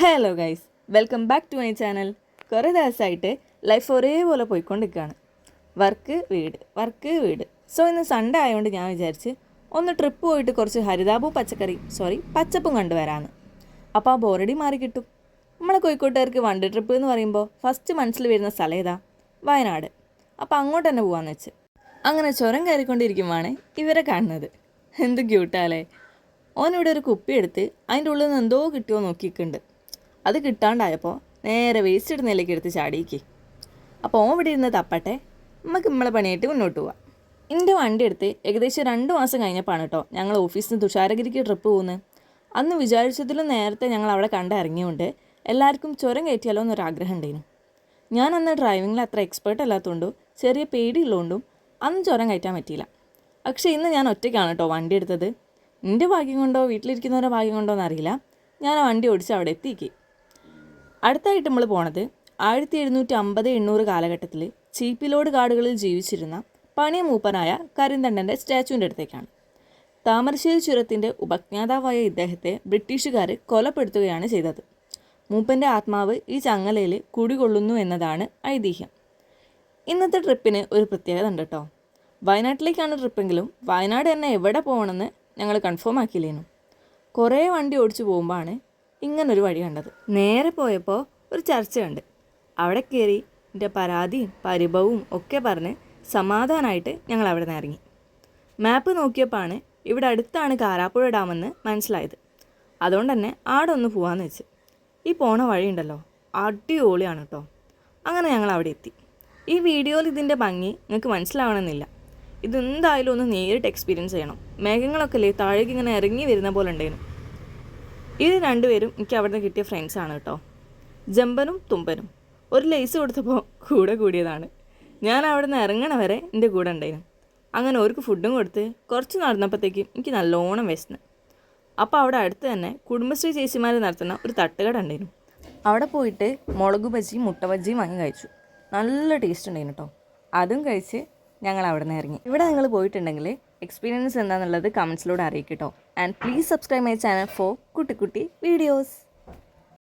Hello guys, welcome back to my channel. കുറേ ദിവസമായിട്ട് life ഒരേപോലെ പോയിക്കൊണ്ടിരിക്കുകയാണ്. വർക്ക് വീട്. സോ ഇന്ന് സൺഡേ ആയതുകൊണ്ട് ഞാൻ വിചാരിച്ച് ഒന്ന് ട്രിപ്പ് പോയിട്ട് കുറച്ച് ഹരിതാപവും പച്ചപ്പും കണ്ടുവരാമെന്ന്. അപ്പോൾ ആ ബോറടി മാറി കിട്ടും. നമ്മളെ കോഴിക്കോട്ടുകാർക്ക് വൺ ഡേ ട്രിപ്പ് എന്ന് പറയുമ്പോൾ ഫസ്റ്റ് മനസ്സിൽ വരുന്ന സ്ഥലം ഏതാ? വയനാട്. അപ്പോൾ അങ്ങോട്ട് തന്നെ പോകാമെന്ന് വെച്ച് അങ്ങനെ ചുരം കയറിക്കൊണ്ടിരിക്കുമ്പോഴാണ് ഇവരെ കാണുന്നത്. എന്ത് ക്യൂട്ടാലേ. ഓനിവിടെ ഒരു കുപ്പി എടുത്ത് അതിൻ്റെ ഉള്ളിൽ നിന്ന് എന്തോ കിട്ടുമോ നോക്കിയിട്ടുണ്ട്. അത് കിട്ടാണ്ടായപ്പോൾ നേരെ വേസ്റ്റ് ഇടുന്നതിലേക്ക് എടുത്ത് ചാടിയിക്കേ. അപ്പോൾ ഓൻ ഇവിടെ ഇരുന്ന് തപ്പട്ടെ, നമുക്ക് നമ്മളെ പണിയായിട്ട് മുന്നോട്ട് പോവാം. എൻ്റെ വണ്ടി എടുത്ത് ഏകദേശം 2 മാസം കഴിഞ്ഞപ്പോഴാണ് കേട്ടോ ഞങ്ങൾ ഓഫീസിൽ നിന്ന് തുഷാരഗിരിക്ക് ട്രിപ്പ് പോകുന്നത്. അന്ന് വിചാരിച്ചതിലും നേരത്തെ ഞങ്ങൾ അവിടെ കണ്ടിറങ്ങിയുകൊണ്ട് എല്ലാവർക്കും ചുരം കയറ്റിയാലോ എന്നൊരാഗ്രഹം ഉണ്ടായിരുന്നു. ഞാൻ അന്ന് ഡ്രൈവിങ്ങിൽ അത്ര എക്സ്പേർട്ട് അല്ലാത്തതുകൊണ്ടും ചെറിയ പേടിയുള്ളതുകൊണ്ടും അന്ന് ചുരം കയറ്റാൻ പറ്റിയില്ല. പക്ഷേ ഇന്ന് ഞാൻ ഒറ്റയ്ക്കാണ് കേട്ടോ വണ്ടി എടുത്തത്. എൻ്റെ ഭാഗ്യം കൊണ്ടോ വീട്ടിലിരിക്കുന്നവരുടെ ഭാഗ്യം കൊണ്ടോ എന്നറിയില്ല, ഞാൻ ആ വണ്ടി ഓടിച്ച് അവിടെ എത്തിക്കേ. അടുത്തായിട്ട് നമ്മൾ പോണത് 1750-800 കാലഘട്ടത്തിൽ ചീപ്പിലോട് കാടുകളിൽ ജീവിച്ചിരുന്ന പണിയ മൂപ്പനായ കരിന്തണ്ടൻ്റെ സ്റ്റാച്ചുവിൻ്റെ അടുത്തേക്കാണ്. താമരശ്ശേരി ചുരത്തിൻ്റെ ഉപജ്ഞാതാവായ ഇദ്ദേഹത്തെ ബ്രിട്ടീഷുകാർ കൊലപ്പെടുത്തുകയാണ് ചെയ്തത്. മൂപ്പൻ്റെ ആത്മാവ് ഈ ചങ്ങലയിൽ കുടികൊള്ളുന്നു എന്നതാണ് ഐതിഹ്യം. ഇന്നത്തെ ട്രിപ്പിന് ഒരു പ്രത്യേകത ഉണ്ട് കേട്ടോ. വയനാട്ടിലേക്കാണ് ട്രിപ്പെങ്കിലും വയനാട് തന്നെ എവിടെ പോകണമെന്ന് ഞങ്ങൾ കൺഫേം ആക്കിയില്ലേനു. കുറേ വണ്ടി ഓടിച്ചു പോകുമ്പോഴാണ് ഇങ്ങനൊരു വഴി കണ്ടത്. നേരെ പോയപ്പോൾ ഒരു ചർച്ച കണ്ട്. അവിടെ കയറി എൻ്റെ പരാതിയും പരിഭവവും ഒക്കെ പറഞ്ഞ് സമാധാനമായിട്ട് ഞങ്ങൾ അവിടെ നിന്ന് ഇറങ്ങി. മാപ്പ് നോക്കിയപ്പോഴാണ് ഇവിടെ അടുത്താണ് കാരാപ്പുഴ ഡാമെന്ന് മനസ്സിലായത്. അതുകൊണ്ട് തന്നെ ആടെ ഒന്ന് പോകാമെന്ന് വെച്ച്. ഈ പോണ വഴിയുണ്ടല്ലോ, അടിപൊളിയാണ് കേട്ടോ. അങ്ങനെ ഞങ്ങൾ അവിടെ എത്തി. ഈ വീഡിയോയിൽ ഇതിൻ്റെ ഭംഗി നിങ്ങൾക്ക് മനസ്സിലാവണമെന്നില്ല. ഇതെന്തായാലും ഒന്ന് നേരിട്ട് എക്സ്പീരിയൻസ് ചെയ്യണം. മേഘങ്ങളൊക്കെ അല്ലേ താഴേക്ക് ഇങ്ങനെ ഇറങ്ങി വരുന്ന പോലെ ഉണ്ടായിരുന്നു. ഇത് രണ്ടുപേരും എനിക്ക് അവിടെ നിന്ന് കിട്ടിയ ഫ്രണ്ട്സാണ് കേട്ടോ. ജമ്പനും തുമ്പനും. ഒരു ലേസ് കൊടുത്തപ്പോൾ കൂടെ കൂടിയതാണ്. ഞാൻ അവിടെ നിന്ന് ഇറങ്ങണ വരെ എൻ്റെ കൂടെ ഉണ്ടായിരുന്നു. അങ്ങനെ അവർക്ക് ഫുഡും കൊടുത്ത് കുറച്ച് നടന്നപ്പോഴത്തേക്കും എനിക്ക് നല്ലോണം വിശന്ന്. അപ്പോൾ അവിടെ അടുത്ത് തന്നെ കുടുംബശ്രീ ചേച്ചിമാർ നടത്തുന്ന ഒരു തട്ടുകട ഉണ്ടായിരുന്നു. അവിടെ പോയിട്ട് മുളക് ബജിയും മുട്ട ബജിയും വാങ്ങി കഴിച്ചു. നല്ല ടേസ്റ്റ് ഉണ്ടായിരുന്നു കേട്ടോ. അതും കഴിച്ച് ഞങ്ങൾ അവിടെ നിന്ന് ഇറങ്ങി. ഇവിടെ നിങ്ങൾ പോയിട്ടുണ്ടെങ്കിൽ എക്സ്പീരിയൻസ് എന്താണെന്നുള്ളത് കമൻസിലൂടെ അറിയിക്കട്ടോ. And please subscribe my channel for കുട്ടി വീഡിയോസ്.